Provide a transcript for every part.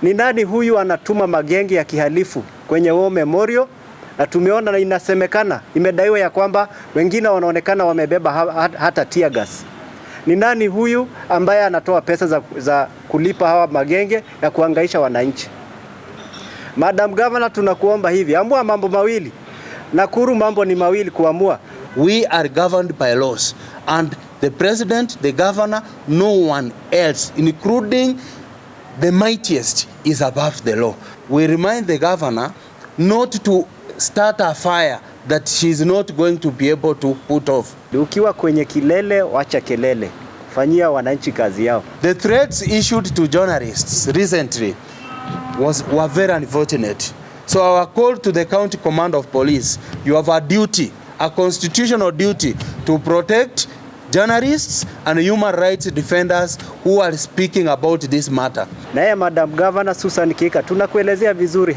Ni nani huyu anatuma magenge ya kihalifu kwenye War Memorial? Na tumeona na inasemekana, imedaiwa ya kwamba wengine wanaonekana wamebeba hata tear gas. Ni nani huyu ambaye anatoa pesa za kulipa hawa magenge ya kuhangaisha wananchi? Madam Governor, tunakuomba hivi, amua mambo mawili. Nakuru mambo ni mawili kuamua. We are governed by laws, and the president, the governor, no one else, including the mightiest, is above the law. We remind the governor not to start a fire that she is not going to be able to put off. Ukiwa kwenye kilele, wacha kelele. Fanyia wananchi kazi yao. The threats issued to journalists recently were very unfortunate. So our call to the county command of police, you have a duty, a constitutional duty, to protect journalists and human rights defenders who are speaking about this matter. Naye Madam Governor Susan Kihika, tunakuelezea vizuri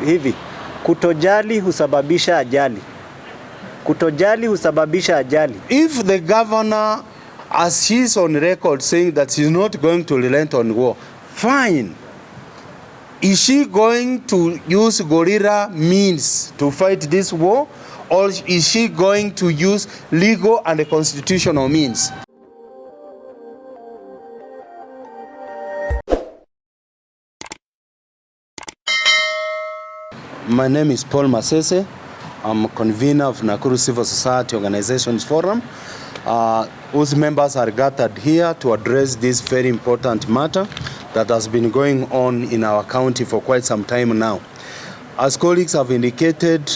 hivi. Kutojali husababisha ajali. Kutojali husababisha ajali. If the governor, as she's on record saying that she's not going to relent on war, fine. Is she going to use guerrilla means to fight this war, or is she going to use legal and constitutional means? My name is Paul Masese. I'm a convener of Nakuru Civil Society Organizations Forum, whose members are gathered here to address this very important matter that has been going on in our county for quite some time now. As colleagues have indicated,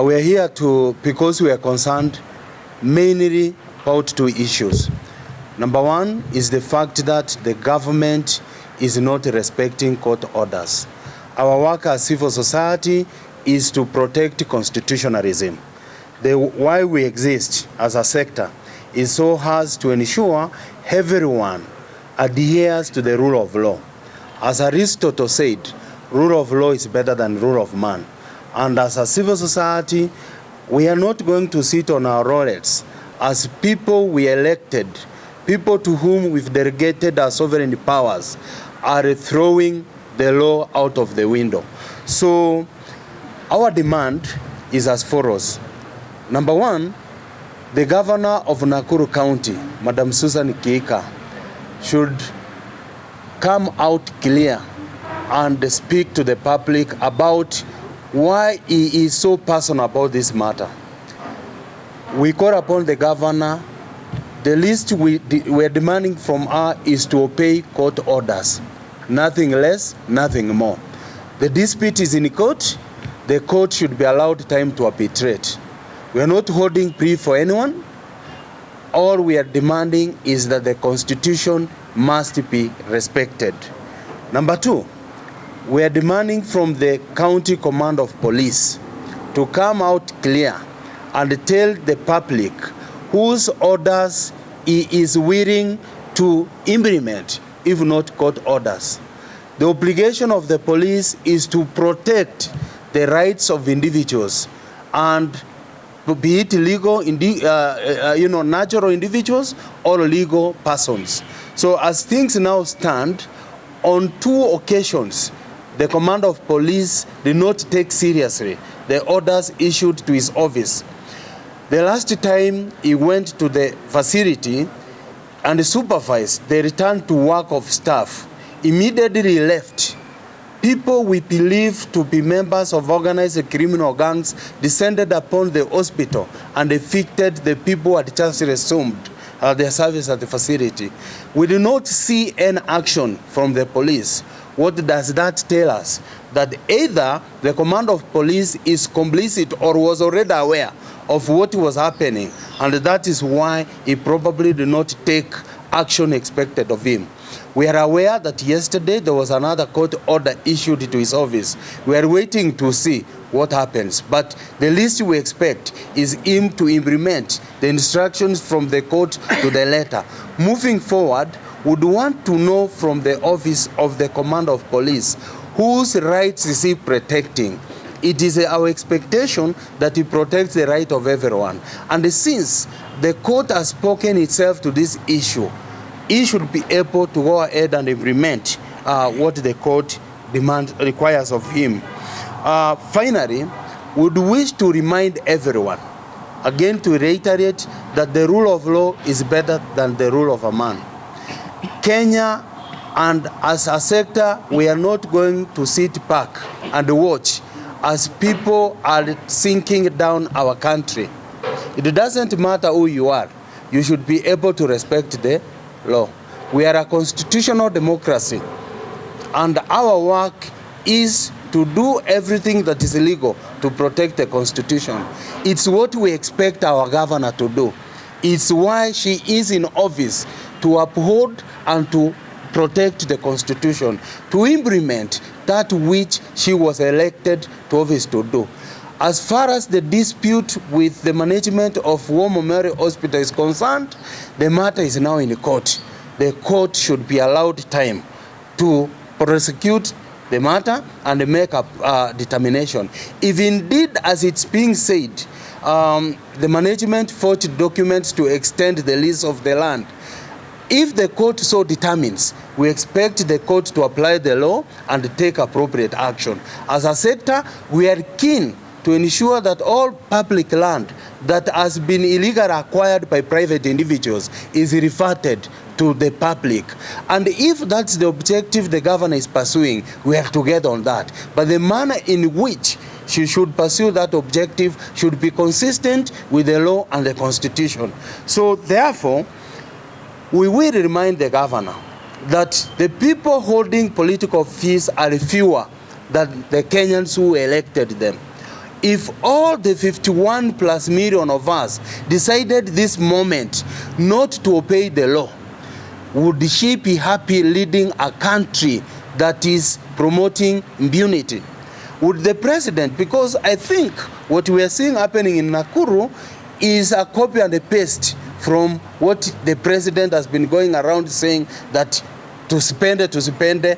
we are here because we are concerned mainly about two issues. Number one is the fact that the government is not respecting court orders. Our work as civil society is to protect constitutionalism. Why we exist as a sector is so as to ensure everyone adheres to the rule of law. As Aristotle said, rule of law is better than rule of man. And as a civil society, we are not going to sit on our laurels. As people we elected, people to whom we've delegated our sovereign powers, are throwing the law out of the window. So our demand is as follows. Number one, the governor of Nakuru County, Madam Susan Kihika, should come out clear and speak to the public about why he is so passionate about this matter. We call upon the governor. The least we are demanding from her is to obey court orders. Nothing less, nothing more. The dispute is in court. The court should be allowed time to arbitrate. We are not holding plea for anyone. All we are demanding is that the Constitution must be respected. Number two, we are demanding from the County Command of Police to come out clear and tell the public whose orders he is willing to implement, if not court orders. The obligation of the police is to protect the rights of individuals, and be it legal, natural individuals or legal persons. So as things now stand, on 2 occasions, the Commander of Police did not take seriously the orders issued to his office. The last time he went to the facility and supervised the return to work of staff, immediately left. People we believe to be members of organized criminal gangs descended upon the hospital and evicted the people who had just resumed their service at the facility. We do not see any action from the police. What does that tell us? That either the command of police is complicit or was already aware of what was happening, and that is why he probably did not take action expected of him. We are aware that yesterday there was another court order issued to his office. We are waiting to see what happens. But the least we expect is him to implement the instructions from the court to the letter. Moving forward, would want to know from the office of the Commander of Police whose rights is he protecting. It is our expectation that he protects the right of everyone. And since the court has spoken itself to this issue, he should be able to go ahead and implement what the court requires of him. Finally, would wish to remind everyone, again to reiterate, that the rule of law is better than the rule of a man. Kenya, and as a sector, we are not going to sit back and watch as people are sinking down our country. It doesn't matter who you are. You should be able to respect the law. We are a constitutional democracy, and our work is to do everything that is legal to protect the Constitution. It's what we expect our governor to do. It's why she is in office, to uphold and to protect the Constitution, to implement that which she was elected to office to do. As far as the dispute with the management of War Memorial Hospital is concerned, the matter is now in the court. The court should be allowed time to prosecute the matter and make a determination. If indeed, as it's being said, the management forged documents to extend the lease of the land, if the court so determines, we expect the court to apply the law and take appropriate action. As a sector, we are keen to ensure that all public land that has been illegally acquired by private individuals is reverted to the public. And if that's the objective the governor is pursuing, we are together on that. But the manner in which she should pursue that objective should be consistent with the law and the Constitution. So therefore, we will remind the governor that the people holding political office are fewer than the Kenyans who elected them. If all the 51+ million of us decided this moment not to obey the law, would she be happy leading a country that is promoting impunity? Would the president, because I think what we are seeing happening in Nakuru is a copy and a paste from what the president has been going around saying, that tusipende,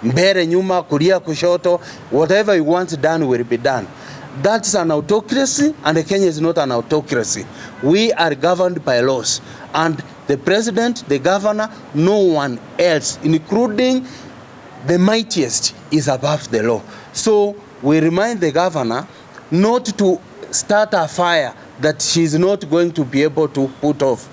mbele nyuma, kulia kushoto, whatever he wants done will be done. That's an autocracy, and Kenya is not an autocracy. We are governed by laws, and the president, the governor, no one else, including the mightiest, is above the law. So we remind the governor not to start a fire that she's not going to be able to put off.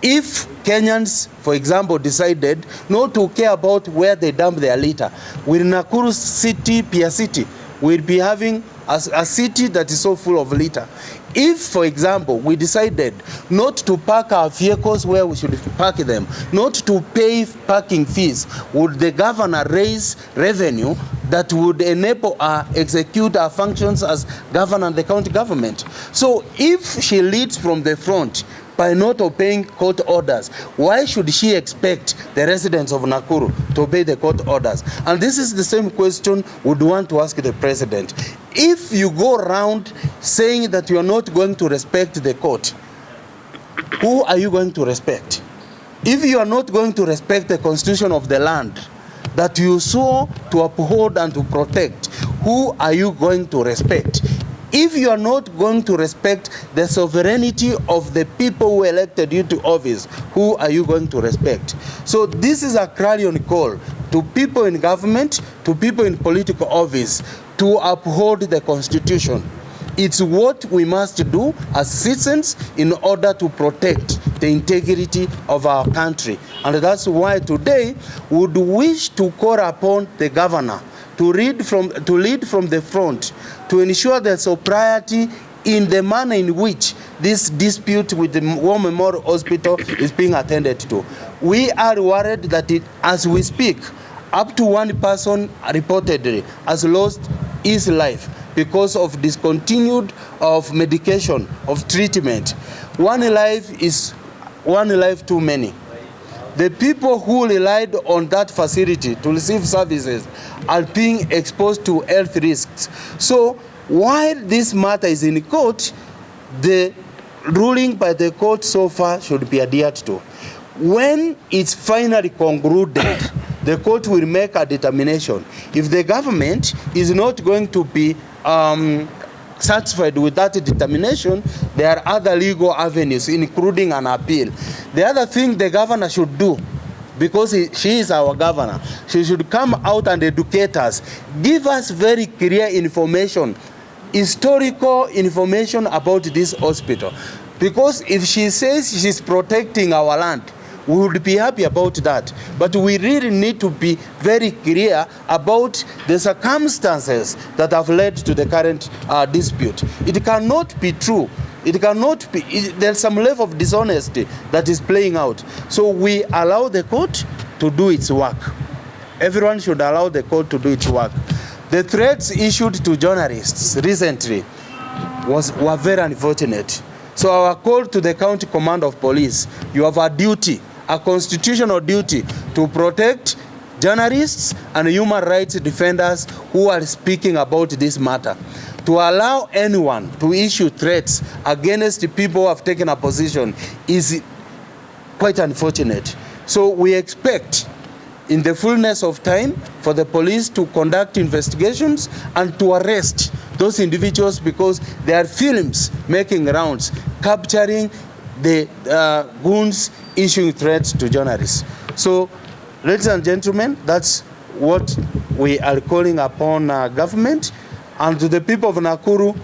If Kenyans, for example, decided not to care about where they dump their litter, will Nakuru city be a city? We'll be having a city that is so full of litter. If, for example, we decided not to park our vehicles where we should park them, not to pay parking fees, would the governor raise revenue that would enable her execute her functions as governor and the county government? So if she leads from the front by not obeying court orders, why should she expect the residents of Nakuru to obey the court orders? And this is the same question we'd want to ask the president. If you go around saying that you are not going to respect the court, who are you going to respect? If you are not going to respect the constitution of the land that you swore to uphold and to protect, who are you going to respect? If you are not going to respect the sovereignty of the people who elected you to office, who are you going to respect? So this is a clarion call to people in government, to people in political office, to uphold the Constitution. It's what we must do as citizens in order to protect the integrity of our country. And that's why today we would wish to call upon the governor to lead from the front, to ensure the sobriety in the manner in which this dispute with the War Memorial Hospital is being attended to. We are worried that as we speak, up to one person reportedly has lost his life because of discontinued of medication, of treatment. One life is one life too many. The people who relied on that facility to receive services are being exposed to health risks. So while this matter is in court, the ruling by the court so far should be adhered to. When it's finally concluded, the court will make a determination. If the government is not going to be satisfied with that determination, there are other legal avenues, including an appeal. The other thing the governor should do because she is our governor. She should come out and educate us, give us very clear information, historical information about this hospital. Because if she says she's protecting our land, we would be happy about that. But we really need to be very clear about the circumstances that have led to the current dispute. It cannot be true. It cannot be. There's some level of dishonesty that is playing out. So we allow the court to do its work. Everyone should allow the court to do its work. The threats issued to journalists recently were very unfortunate. So our call to the county command of police, you have a duty, a constitutional duty, to protect journalists and human rights defenders who are speaking about this matter. To allow anyone to issue threats against the people who have taken a position is quite unfortunate. So we expect, in the fullness of time, for the police to conduct investigations and to arrest those individuals, because there are films making rounds capturing the goons issuing threats to journalists. So, ladies and gentlemen, that's what we are calling upon government. And to the people of Nakuru,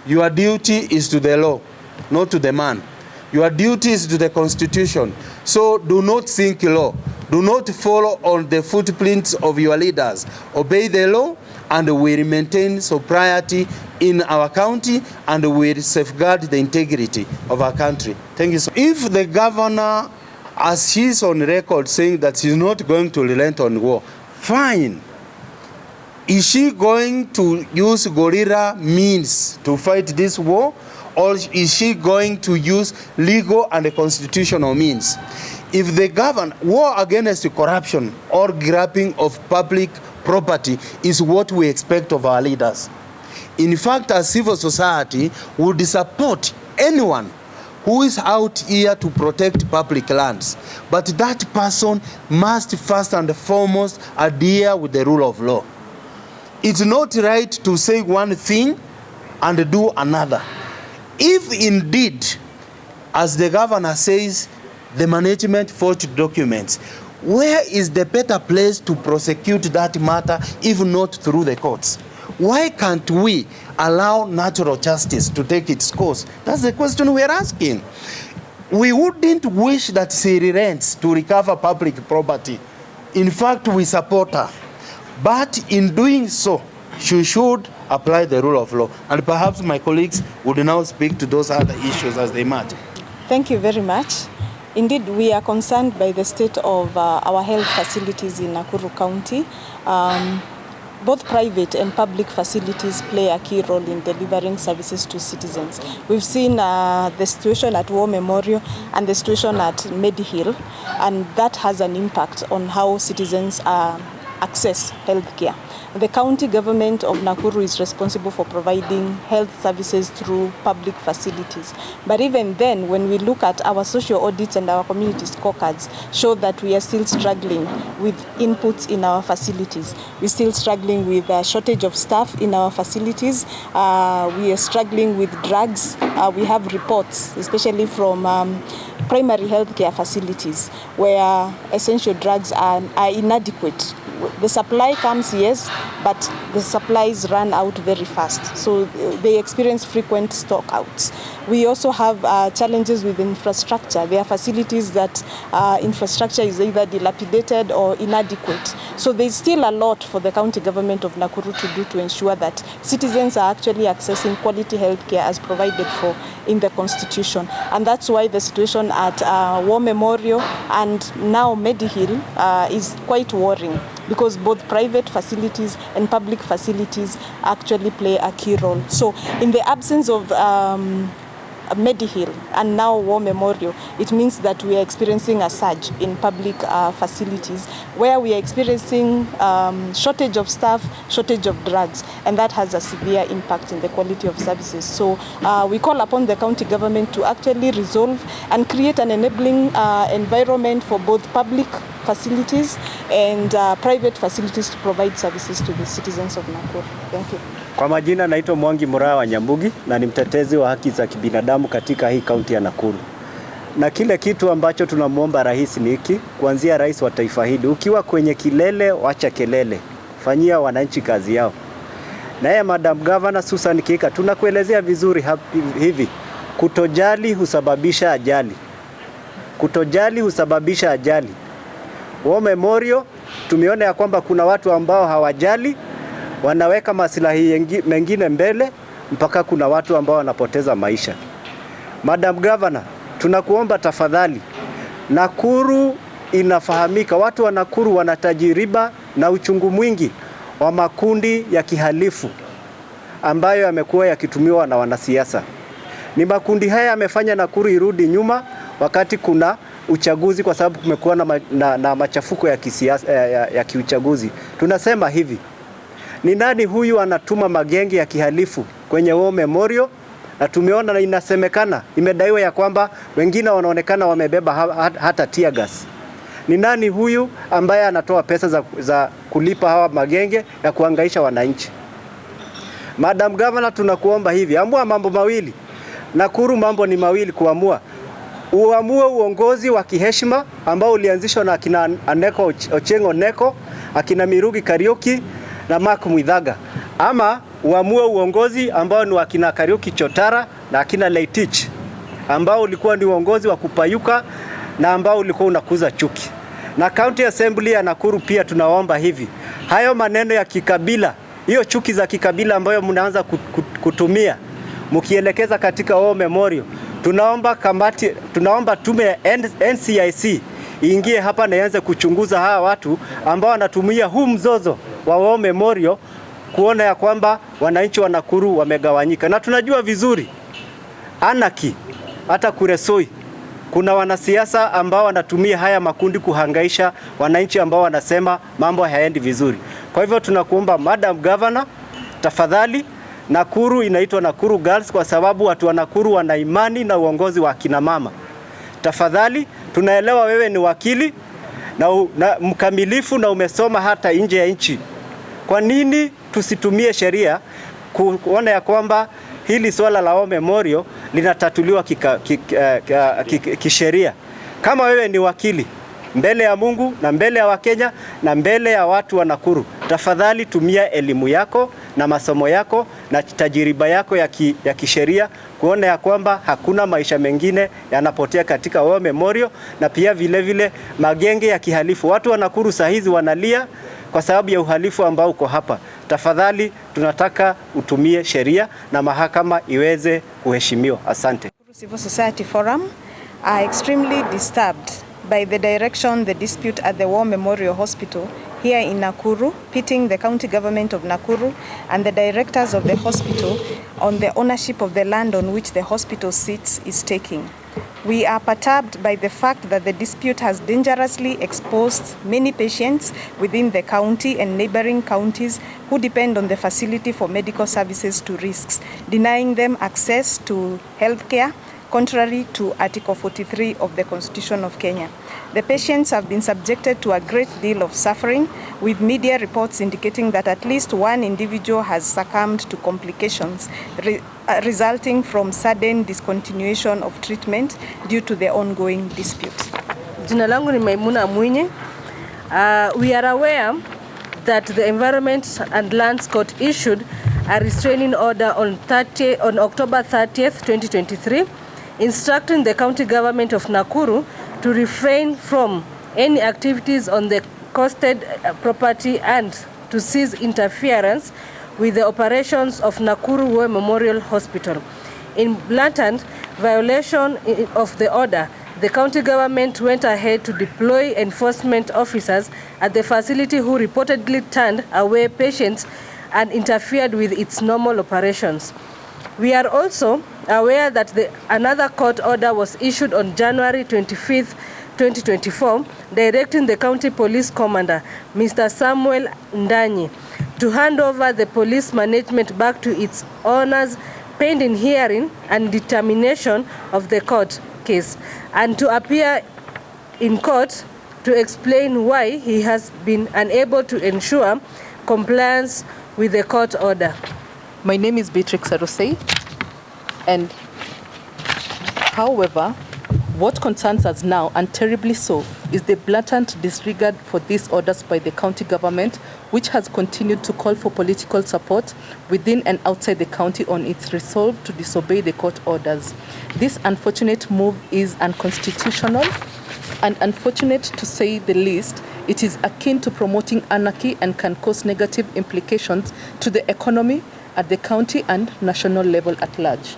your duty is to the law, not to the man. Your duty is to the Constitution. So do not sink law. Do not follow on the footprints of your leaders. Obey the law, and we will maintain sobriety in our county, and we will safeguard the integrity of our country. Thank you. If the governor, as she's on record saying that she's not going to relent on war, fine. Is she going to use guerrilla means to fight this war, or is she going to use legal and constitutional means? If the government, war against corruption or grabbing of public property is what we expect of our leaders. In fact, as civil society, would support anyone who is out here to protect public lands. But that person must first and foremost adhere with the rule of law. It's not right to say one thing and do another. If indeed, as the governor says, the management forged documents, where is the better place to prosecute that matter if not through the courts? Why can't we allow natural justice to take its course? That's the question we are asking. We wouldn't wish that she relents to recover public property. In fact, we support her. But in doing so, she should apply the rule of law. And perhaps my colleagues would now speak to those other issues as they emerge. Thank you very much. Indeed, we are concerned by the state of our health facilities in Nakuru County. Both private and public facilities play a key role in delivering services to citizens. We've seen the situation at War Memorial and the situation at Medihill, and that has an impact on how citizens access healthcare. The county government of Nakuru is responsible for providing health services through public facilities. But even then, when we look at our social audits and our community scorecards, show that we are still struggling with inputs in our facilities. We're still struggling with a shortage of staff in our facilities. We are struggling with drugs. We have reports, especially from primary healthcare facilities, where essential drugs are inadequate. The supply comes, yes, but the supplies run out very fast. So they experience frequent stockouts. We also have challenges with infrastructure. There are facilities that infrastructure is either dilapidated or inadequate. So there's still a lot for the county government of Nakuru to do to ensure that citizens are actually accessing quality healthcare as provided for in the Constitution. And that's why the situation at War Memorial and now Medihill is quite worrying, because both private facilities and public facilities actually play a key role. So in the absence of Medihill and now War Memorial, it means that we are experiencing a surge in public facilities, where we are experiencing shortage of staff, shortage of drugs, and that has a severe impact in the quality of services. So we call upon the county government to actually resolve and create an enabling environment for both public facilities and private facilities to provide services to the citizens of Nakuru. Thank you. Kwa majina naitwa Mwangi Murawa wa Nyambugi na ni mtetezi wa haki za kibinadamu katika hii kaunti ya Nakuru. Na kile kitu ambacho tunamwomba rais ni hiki, kuanzia rais wa taifa hili, ukiwa kwenye kilele, wacha kelele, fanyia wananchi kazi yao. Naye Madam Governor Susan Kihika, tunakuelezea vizuri hivi, kutojali husababisha ajali. Kutojali husababisha ajali. War Memorial tumeona ya kwamba kuna watu ambao hawajali, wanaweka maslahi mengine mbele, mpaka kuna watu ambao wanapoteza maisha. Madam Governor, tunakuomba tafadhali, Nakuru inafahamika, watu wa Nakuru wana tajiriba na uchungu mwingi wa makundi ya kihalifu ambayo yamekuwa yakitumiwa na wanasiasa. Ni makundi haya yamefanya Nakuru irudi nyuma wakati kuna uchaguzi, kwa sababu kumekuwa na machafuko ya kisiasa ya kiuchaguzi. Tunasema hivi, ni nani huyu anatuma magengi ya kihalifu kwenye War Memorial? Na tumeona na inasemekana, imedaiwa ya kwamba wengine wanaonekana wamebeba hata tear gas. Ni nani huyu ambaye anatoa pesa za kulipa hawa magenge ya kuhangaisha wananchi? Madam Governor, tunakuomba hivi, amua mambo mawili. Nakuru mambo ni mawili kuamua. Uamue uongozi wa kiheshima ambao ulianzishwa na akina Aneko Ochengo Neko, akina Mirugi Kariuki na Mark Mwithaga. Ama uamue uongozi ambao ni wa akina Kariuki Chotara na akina Leitich, ambao ulikuwa ni uongozi wa kupayuka na ambao ulikuwa unakuza chuki. Na County Assembly ya Nakuru pia tunaomba hivi, hayo maneno ya kikabila, hiyo chuki za kikabila ambayo mnaanza kutumia mkielekeza katika War Memorial, tunaomba tume ya NCIC iingie hapa na ianze kuchunguza hawa watu ambao wanatumia huu mzozo wa War Memorial kuona ya kwamba wananchi wa Nakuru wamegawanyika. Na tunajua vizuri anaki hata Kuresoi kuna wanasiasa ambao wanatumia haya makundi kuhangaisha wananchi ambao wanasema mambo hayaendi vizuri. Kwa hivyo tunakuomba Madam Governor, tafadhali, Nakuru inaitwa Nakuru Girls kwa sababu watu wa Nakuru wana imani na uongozi wa kina mama. Tafadhali, tunaelewa wewe ni wakili na mkamilifu na umesoma hata nje ya nchi. Kwa nini tusitumie sheria kuona ya kwamba hili swala la War Memorial linatatuliwa kisheria? Kama wewe ni wakili mbele ya Mungu na mbele ya Wakenya na mbele ya watu wa Nakuru, tafadhali tumia elimu yako na masomo yako na tajiriba yako ya kisheria kuona ya kwamba hakuna maisha mengine yanapotea katika War Memorial. Na pia vile magenge ya kihalifu, watu wa Nakuru saa hizi wanalia kwa sababu ya uhalifu ambao uko hapa. Tafadhali tunataka utumie sheria na mahakama iweze kuheshimiwa. Asante. Civil Society Forum are extremely disturbed by the direction the dispute at the War Memorial Hospital here in Nakuru, pitting the county government of Nakuru and the directors of the hospital on the ownership of the land on which the hospital sits is taking. We are perturbed by the fact that the dispute has dangerously exposed many patients within the county and neighboring counties who depend on the facility for medical services to risks, denying them access to healthcare, contrary to Article 43 of the Constitution of Kenya. The patients have been subjected to a great deal of suffering, with media reports indicating that at least one individual has succumbed to complications resulting from sudden discontinuation of treatment due to the ongoing dispute. Jina langu ni Maimuna Mwinyi. We are aware that the Environment and Lands Court issued a restraining order on October 30th, 2023, instructing the county government of Nakuru to refrain from any activities on the coasted property and to cease interference with the operations of Nakuru War Memorial Hospital. In blatant violation of the order, the county government went ahead to deploy enforcement officers at the facility who reportedly turned away patients and interfered with its normal operations. We are also aware that another court order was issued on January 25th, 2024, directing the county police commander, Mr. Samuel Ndanyi, to hand over the police management back to its owners pending hearing and determination of the court case, and to appear in court to explain why he has been unable to ensure compliance with the court order. My name is Beatrix Arosei, and however, What concerns us now, and terribly so, is the blatant disregard for these orders by the county government, which has continued to call for political support within and outside the county on its resolve to disobey the court orders. This unfortunate move is unconstitutional and unfortunate to say the least. It is akin to promoting anarchy and can cause negative implications to the economy at the county and national level at large.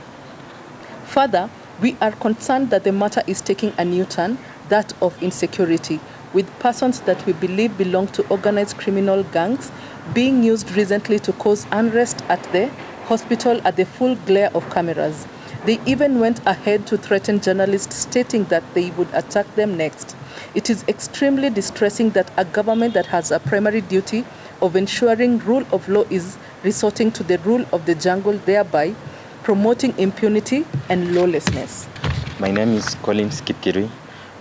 Further, we are concerned that the matter is taking a new turn, that of insecurity, with persons that we believe belong to organized criminal gangs being used recently to cause unrest at the hospital at the full glare of cameras. They even went ahead to threaten journalists, stating that they would attack them next. It is extremely distressing that a government that has a primary duty of ensuring rule of law is resorting to the rule of the jungle, thereby promoting impunity and lawlessness. My name is Collins Kipkirui.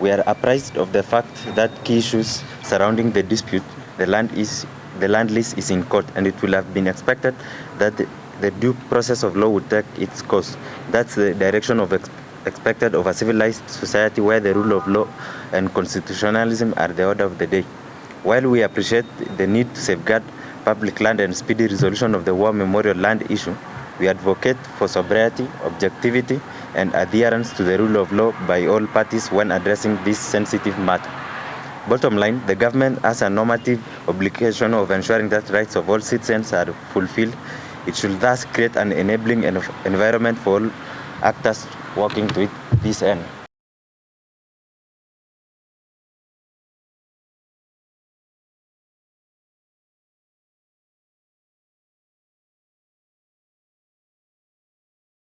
We are apprised of the fact that key issues surrounding the dispute, the land lease is in court, and it will have been expected that the due process of law would take its course. That's the direction of expected of a civilized society where the rule of law and constitutionalism are the order of the day. While we appreciate the need to safeguard public land and speedy resolution of the war memorial land issue, we advocate for sobriety, objectivity, and adherence to the rule of law by all parties when addressing this sensitive matter. Bottom line, the government has a normative obligation of ensuring that rights of all citizens are fulfilled. It should thus create an enabling environment for all actors working to this end.